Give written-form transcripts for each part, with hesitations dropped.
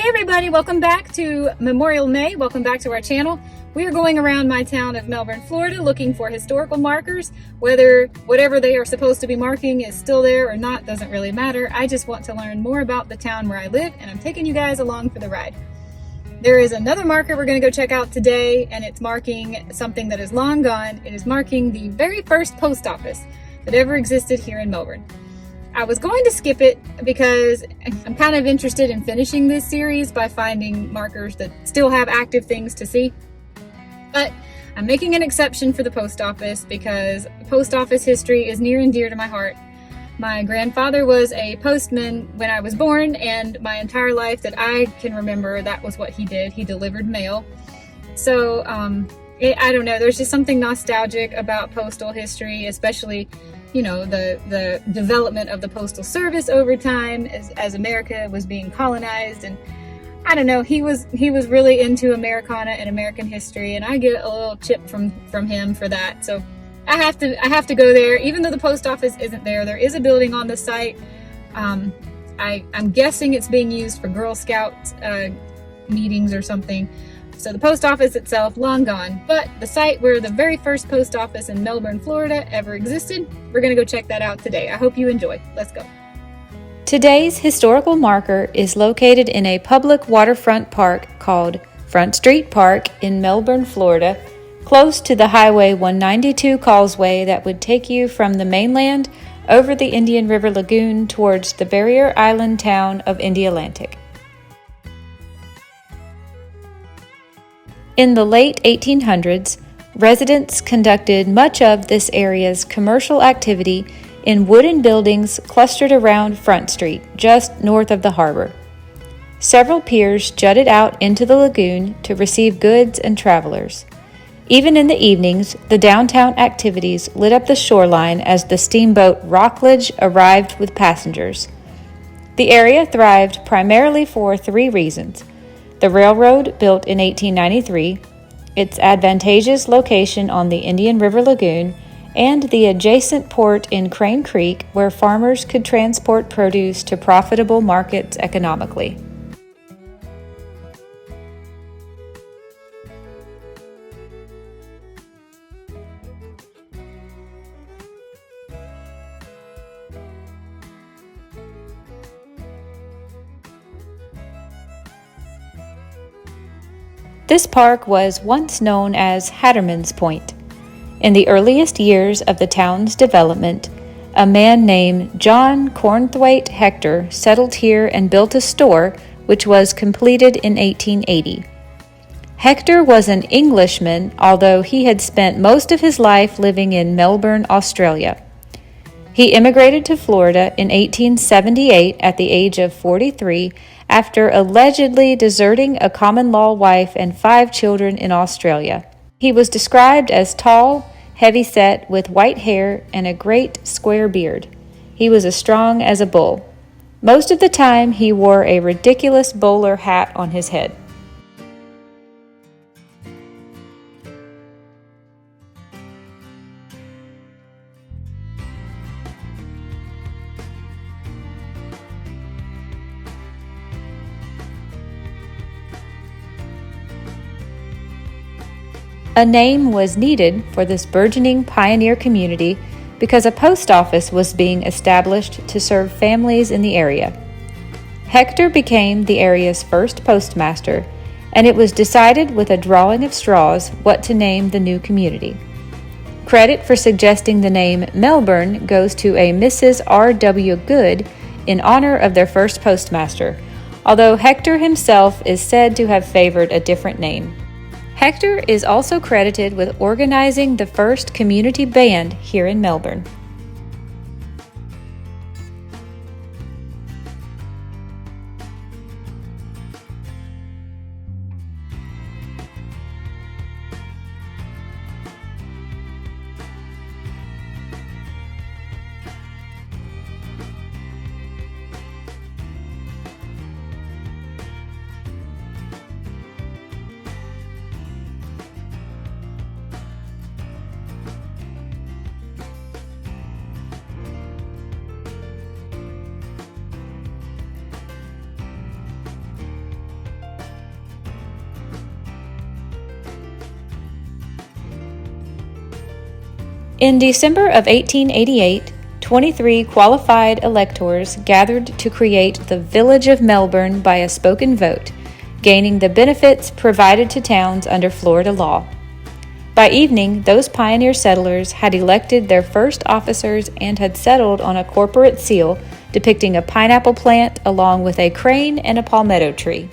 everybody, welcome back to Memorial May. Welcome back to our channel. We are going around my town of Melbourne, Florida, looking for historical markers. Whether whatever they are supposed to be marking is still there or not doesn't really matter. I just want to learn more about the town where I live, and I'm taking you guys along for the ride. There is another marker we're going to go check out today, and it's marking something that is long gone. It is marking the very first post office that ever existed here in Melbourne. I was going to skip it because I'm kind of interested in finishing this series by finding markers that still have active things to see. But I'm making an exception for the post office because post office history is near and dear to my heart. My grandfather was a postman when I was born, and my entire life that I can remember, that was what he did. He delivered mail. So I don't know, there's just something nostalgic about postal history, especially the development of the postal service over time as America was being colonized. And I don't know, he was really into Americana and American history, and I get a little chip from him for that. So I have to go there, even though the post office isn't there. There is a building on the site. I'm guessing it's being used for Girl Scout meetings or something. So the post office itself, long gone, but the site where the very first post office in Melbourne, Florida ever existed, we're gonna go check that out today. I hope you enjoy. Let's go. Today's historical marker is located in a public waterfront park called Front Street Park in Melbourne, Florida, close to the Highway 192 causeway that would take you from the mainland over the Indian River Lagoon towards the barrier island town of Indialantic. In the late 1800s, residents conducted much of this area's commercial activity in wooden buildings clustered around Front Street, just north of the harbor. Several piers jutted out into the lagoon to receive goods and travelers. Even in the evenings, the downtown activities lit up the shoreline as the steamboat Rockledge arrived with passengers. The area thrived primarily for three reasons: the railroad, built in 1893, its advantageous location on the Indian River Lagoon, and the adjacent port in Crane Creek, where farmers could transport produce to profitable markets economically. This park was once known as Hatterman's Point. In the earliest years of the town's development, a man named John Cornthwaite Hector settled here and built a store, which was completed in 1880. Hector was an Englishman, although he had spent most of his life living in Melbourne, Australia. He immigrated to Florida in 1878 at the age of 43 after allegedly deserting a common-law wife and 5 children in Australia. He was described as tall, heavy-set, with white hair and a great square beard. He was as strong as a bull. Most of the time, he wore a ridiculous bowler hat on his head. A name was needed for this burgeoning pioneer community because a post office was being established to serve families in the area. Hector became the area's first postmaster, and it was decided with a drawing of straws what to name the new community. Credit for suggesting the name Melbourne goes to a Mrs. R.W. Good in honor of their first postmaster, although Hector himself is said to have favored a different name. Hector is also credited with organizing the first community band here in Melbourne. In December of 1888, 23 qualified electors gathered to create the Village of Melbourne by a spoken vote, gaining the benefits provided to towns under Florida law. By evening, those pioneer settlers had elected their first officers and had settled on a corporate seal depicting a pineapple plant along with a crane and a palmetto tree.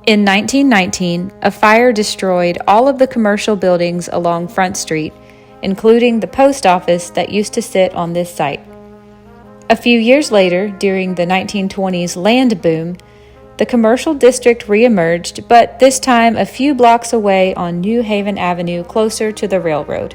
In 1919, a fire destroyed all of the commercial buildings along Front Street, including the post office that used to sit on this site. A few years later, during the 1920s land boom, the commercial district reemerged, but this time a few blocks away on New Haven Avenue closer to the railroad.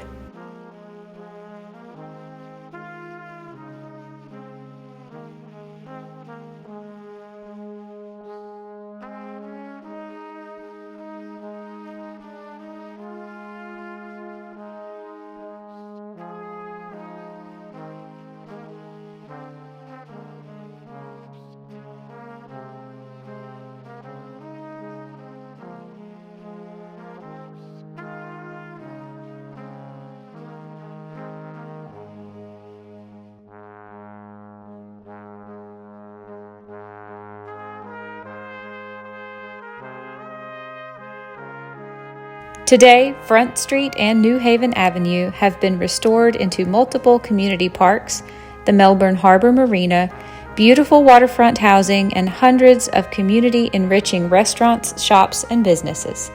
Today, Front Street and New Haven Avenue have been restored into multiple community parks, the Melbourne Harbor Marina, beautiful waterfront housing, and hundreds of community-enriching restaurants, shops, and businesses.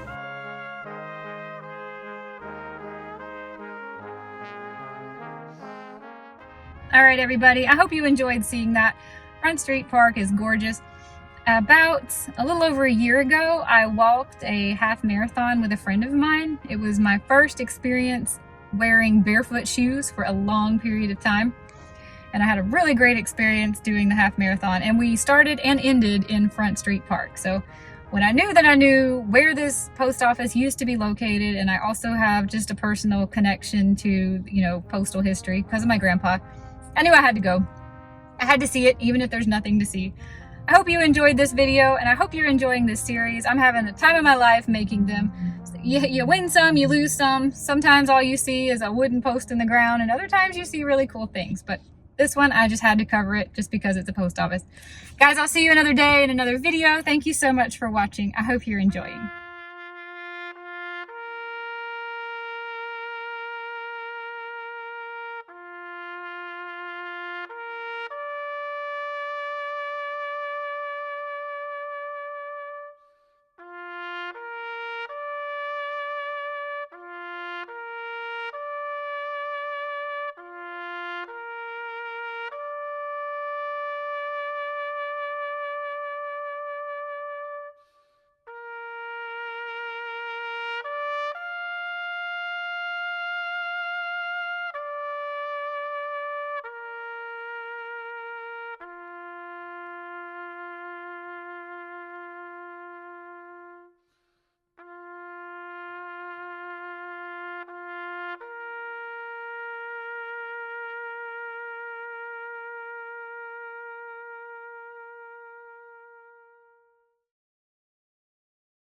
All right, everybody, I hope you enjoyed seeing that. Front Street Park is gorgeous. About a little over a year ago, I walked a half marathon with a friend of mine. It was my first experience wearing barefoot shoes for a long period of time. And I had a really great experience doing the half marathon. And we started and ended in Front Street Park. So when I knew that I knew where this post office used to be located, and I also have just a personal connection to, postal history because of my grandpa, I knew I had to go. I had to see it, even if there's nothing to see. I hope you enjoyed this video, and I hope you're enjoying this series. I'm having the time of my life making them. You win some, you lose some. Sometimes all you see is a wooden post in the ground, and other times you see really cool things. But this one, I just had to cover it just because it's a post office. Guys, I'll see you another day in another video. Thank you so much for watching. I hope you're enjoying.